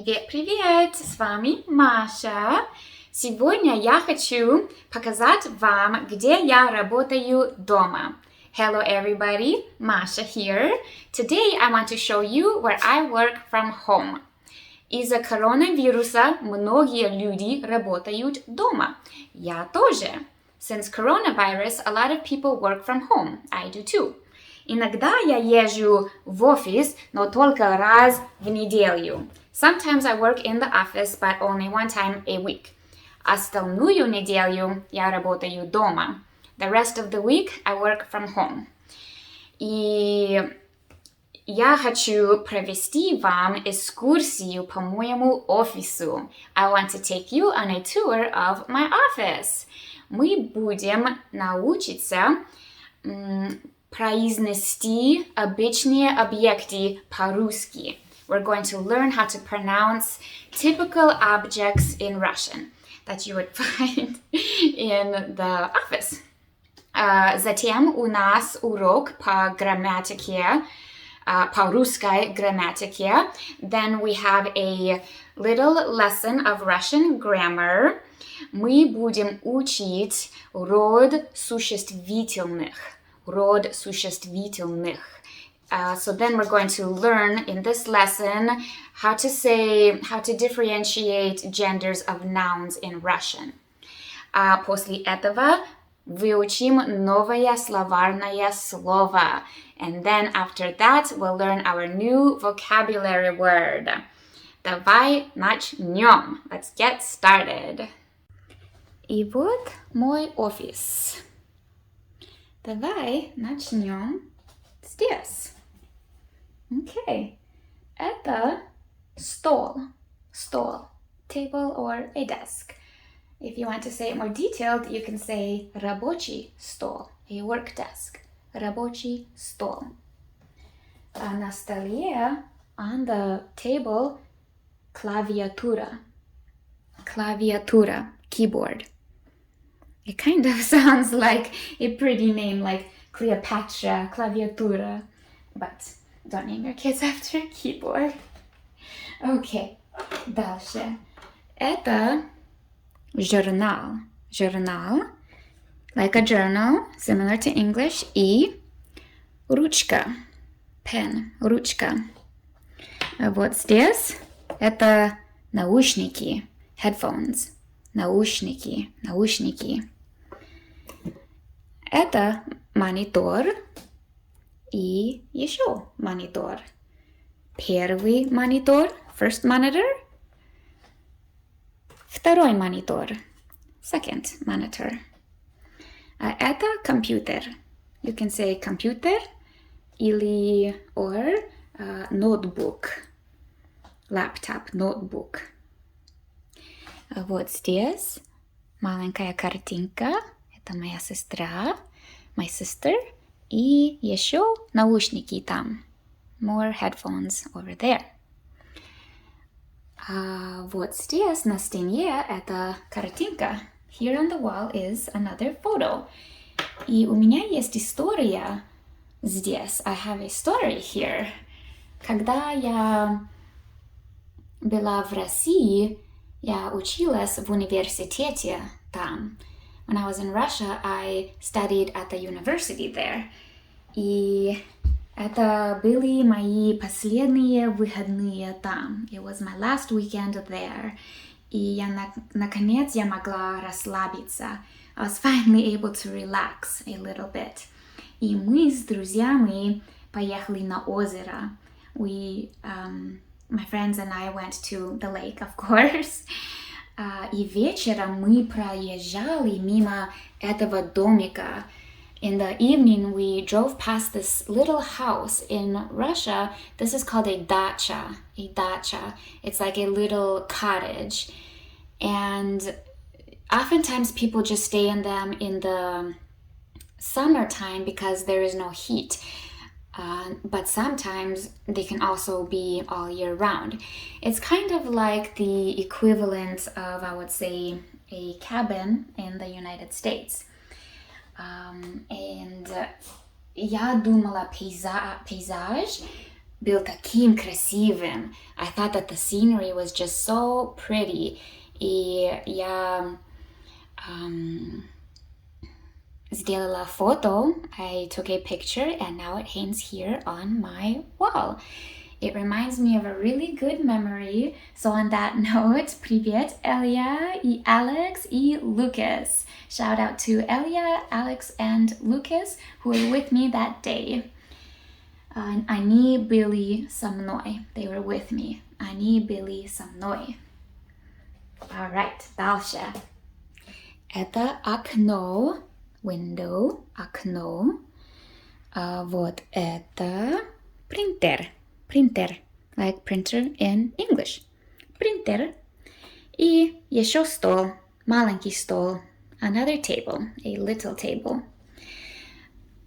Привет! С вами Маша. Сегодня я хочу показать вам, где я работаю дома. Hello everybody, Masha here. Today I want to show you where I work from home. Из-за коронавируса многие люди работают дома. Я тоже. Since coronavirus, a lot of people work from home. I do too. Иногда я езжу в офис, но только раз в неделю. Sometimes I work in the office, but only one time a week. Остальную неделю я работаю дома. The rest of the week I work from home. И я хочу провести вам экскурсию по моему офису. I want to take you on a tour of my office. Мы будем научиться произнести обычные объекты по-русски. We're going to learn how to pronounce typical objects in Russian that you would find in the office. Затем у нас урок по грамматике, по русской грамматике. Then we have a little lesson of Russian grammar. Мы будем учить род существительных. Род существительных. So then we're going to learn in this lesson how to differentiate genders of nouns in Russian. После этого выучим новое словарное слово. And then after that, we'll learn our new vocabulary word. Давай начнем. Let's get started. И вот мой офис. Давай начнем здесь. Okay. Это стол. Stol. Table or a desk. If you want to say it more detailed, you can say рабочий стол, a work desk. Рабочий стол. На столе, on the table, клавиатура. Клавиатура, keyboard. It kind of sounds like a pretty name, like Cleopatra, клавиатура. But don't name your kids after a keyboard. Okay, дальше. Это журнал. Журнал, like a journal, similar to English. И ручка, pen, ручка. Вот здесь это наушники, headphones. Наушники. Это монитор и еще монитор. Первый монитор, first monitor. Второй монитор, second monitor. Это компьютер. You can say computer или or notebook. Laptop, notebook. Вот здесь маленькая картинка. Это моя сестра, my sister. И еще наушники там. More headphones over there. Вот здесь на стене это картинка. Here on the wall is another photo. И у меня есть история здесь. I have a story here. Когда я была в России, я училась в университете там. When I was in Russia, I studied at the university there. И это были мои последние выходные там. It was my last weekend there. И я наконец я могла расслабиться. I was finally able to relax a little bit. И мы с друзьями поехали на озеро. My friends and I went to the lake, of course. И вечером мы проезжали мимо этого домика. In the evening, we drove past this little house. In Russia, this is called a dacha. A dacha. It's like a little cottage. And oftentimes people just stay in them in the summertime because there is no heat. But sometimes they can also be all year round. It's kind of like the equivalent of, I would say, a cabin in the United States. And я думала пейзаж был таким красивым. I thought that the scenery was just so pretty. И я сделала фото. I took a picture and now it hangs here on my wall. It reminds me of a really good memory. So on that note, привет, Elia, и Alex, и Lucas. Shout out to Elia, Alex, and Lucas who were with me that day. Они были со мной. They were with me. Они были со мной. Alright, дальше. Это окно, window, окно. Вот это принтер. Printer, like printer in English. Printer. И еще стол, маленький стол. Another table, a little table.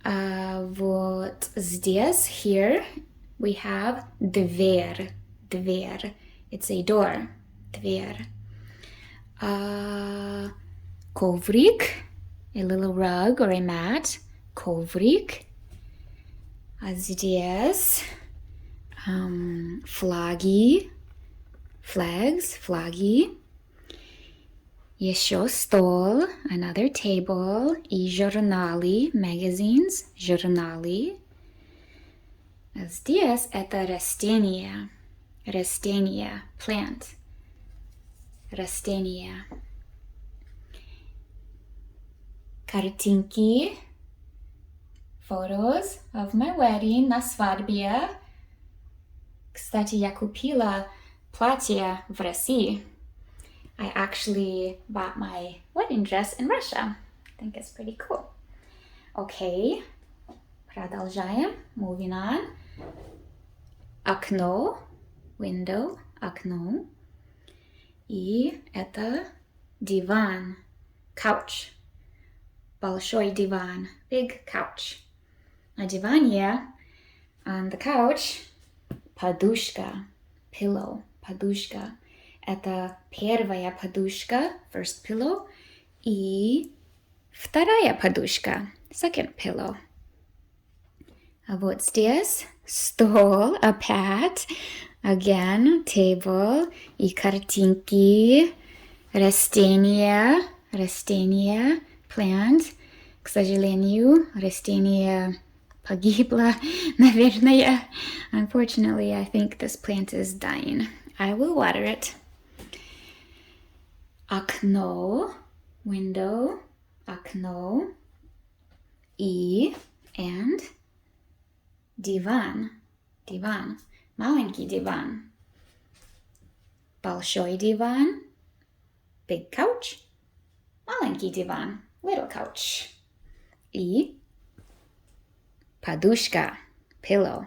Вот здесь, here, we have дверь. Дверь. It's a door. Дверь. Коврик, a little rug or a mat. Коврик. А здесь флаги, flags, флаги. Еще стол, another table, и журналы, magazines, журналы. Здесь это растение, растение, plant, растение. Картинки, photos of my wedding на свадьбе. Кстати, я купила платье в России. I actually bought my wedding dress in Russia. I think it's pretty cool. Okay, продолжаем. Moving on. Окно, window, окно. И это диван, couch. Большой диван, big couch. На диване, on the couch, подушка, pillow, подушка. Это первая подушка, first pillow, и вторая подушка, second pillow. А вот здесь стол, опять, again, table, и картинки, растения, plant. К сожалению, растение погибло, наверное. Unfortunately, I think this plant is dying. I will water it. Окно, window, окно, и, and, диван, маленький диван, большой диван, big couch, маленький диван, little couch, и подушка, pillow,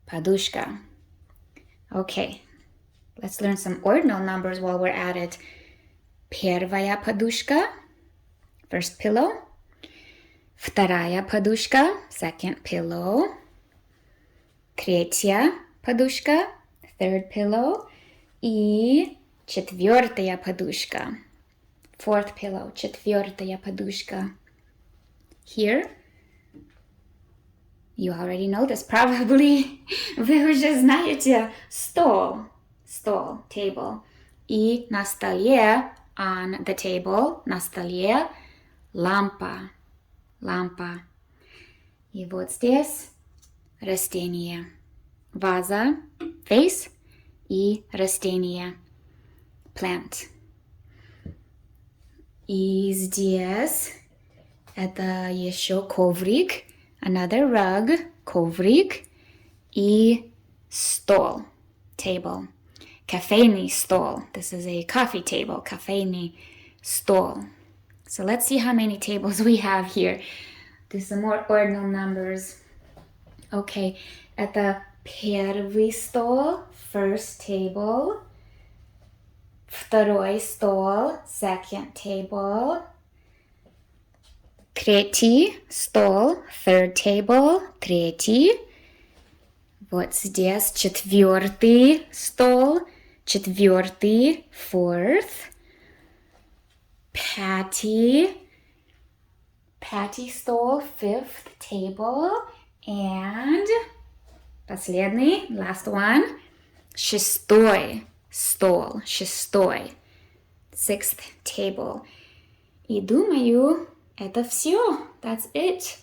подушка. Okay, let's learn some ordinal numbers while we're at it. Первая подушка, first pillow. Вторая подушка, second pillow. Третья подушка, third pillow. И четвертая подушка, fourth pillow, четвертая подушка. Here, you already know this probably. Вы уже знаете стол, table. И на столе, on the table, на столе, лампа. И вот здесь растение. Ваза, vase, и растение, plant. И здесь это еще коврик, another rug, коврик, и стол, table. Кофейный стол. This is a coffee table, кофейный стол. So let's see how many tables we have here. Do some more ordinal numbers. Okay, это первый стол, first table. Второй стол, second table. Третий стол, third table, третий. Вот здесь четвертый стол, четвертый, fourth. Пятый stole, fifth table, and Последний, last one. Шестой стол, шестой. Sixth table. И думаю, это все. That's it.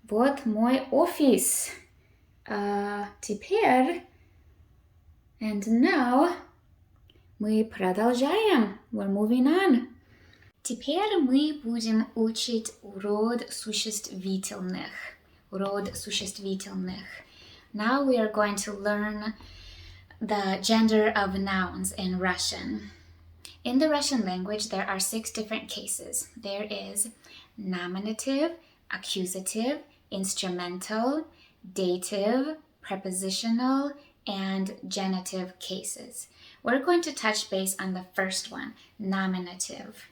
Вот мой офис. Теперь, and now, мы продолжаем. We're moving on. Теперь мы будем учить род существительных. Род существительных. Now we are going to learn the gender of nouns in Russian. In the Russian language, there are 6 different cases. There is nominative, accusative, instrumental, dative, prepositional, and genitive cases. We're going to touch base on the first one, nominative.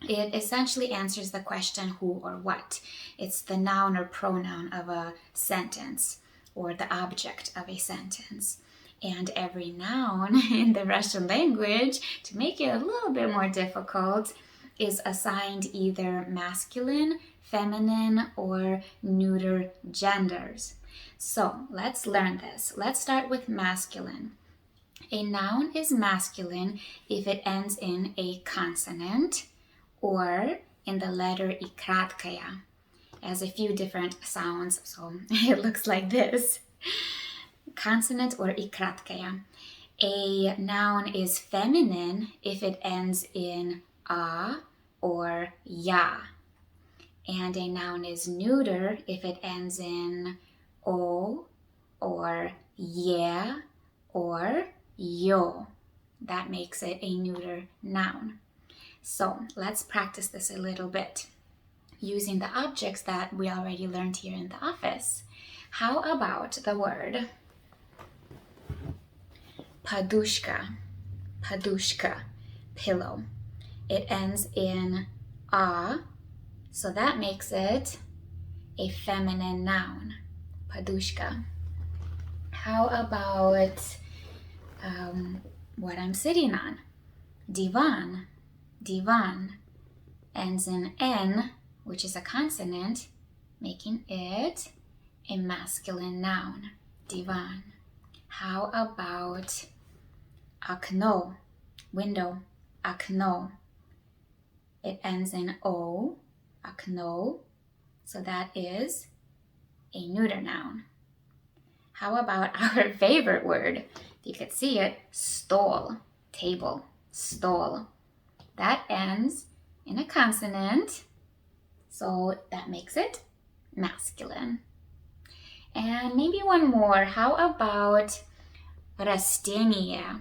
It essentially answers the question who or what. It's the noun or pronoun of a sentence or the object of a sentence. And every noun in the Russian language, to make it a little bit more difficult, is assigned either masculine, feminine, or neuter genders. So let's learn this. Let's start with masculine. A noun is masculine if it ends in a consonant or in the letter и краткая. It has a few different sounds, so it looks like this. Consonant or и краткая. A noun is feminine if it ends in a or ya. And a noun is neuter if it ends in o or ye or yo. That makes it a neuter noun. So let's practice this a little bit using the objects that we already learned here in the office. How about the word подушка? Подушка, pillow. It ends in a, so that makes it a feminine noun. Подушка. How about what I'm sitting on? Divan. Divan ends in n, which is a consonant, making it a masculine noun. Divan. How about окно, window, окно. It ends in o, окно, so that is a neuter noun. How about our favorite word? You could see it, stol, table, stol. That ends in a consonant, so that makes it masculine. And maybe one more. How about растение?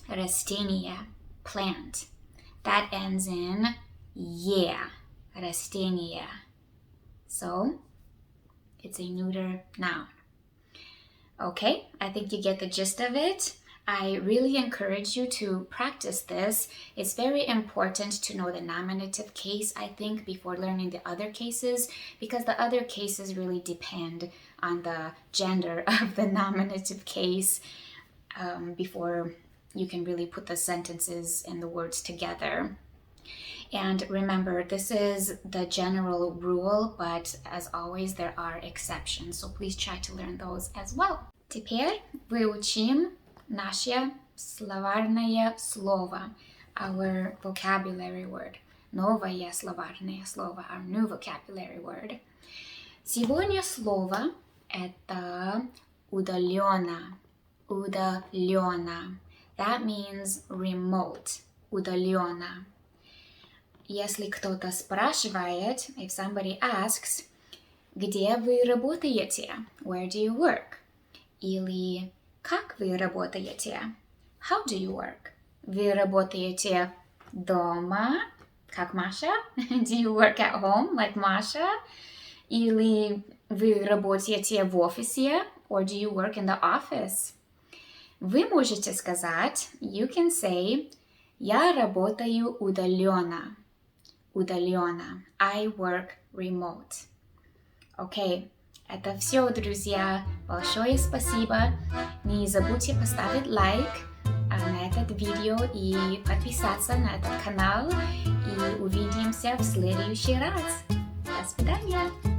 Растение, plant. That ends in е, растение. So it's a neuter noun. Okay, I think you get the gist of it. I really encourage you to practice this. It's very important to know the nominative case, I think, before learning the other cases, because the other cases really depend on the gender of the nominative case before you can really put the sentences and the words together. And remember, this is the general rule, but as always, there are exceptions, so please try to learn those as well. Теперь выучим наше словарное слово, our vocabulary word. Новое словарное слово, our new vocabulary word. Сегодня слово это удаленно. Удаленно. That means remote. Удаленно. Если кто-то спрашивает, if somebody asks, где вы работаете? Where do you work? Или как вы работаете? How do you work? Вы работаете дома? Как Маша? Do you work at home like Masha? Или вы работаете в офисе? Or do you work in the office? Вы можете сказать, you can say, я работаю удаленно. Удаленно. I work remote. Okay, это все, друзья. Большое спасибо. Не забудьте поставить лайк на это видео и подписаться на этот канал. И увидимся в следующий раз. До свидания.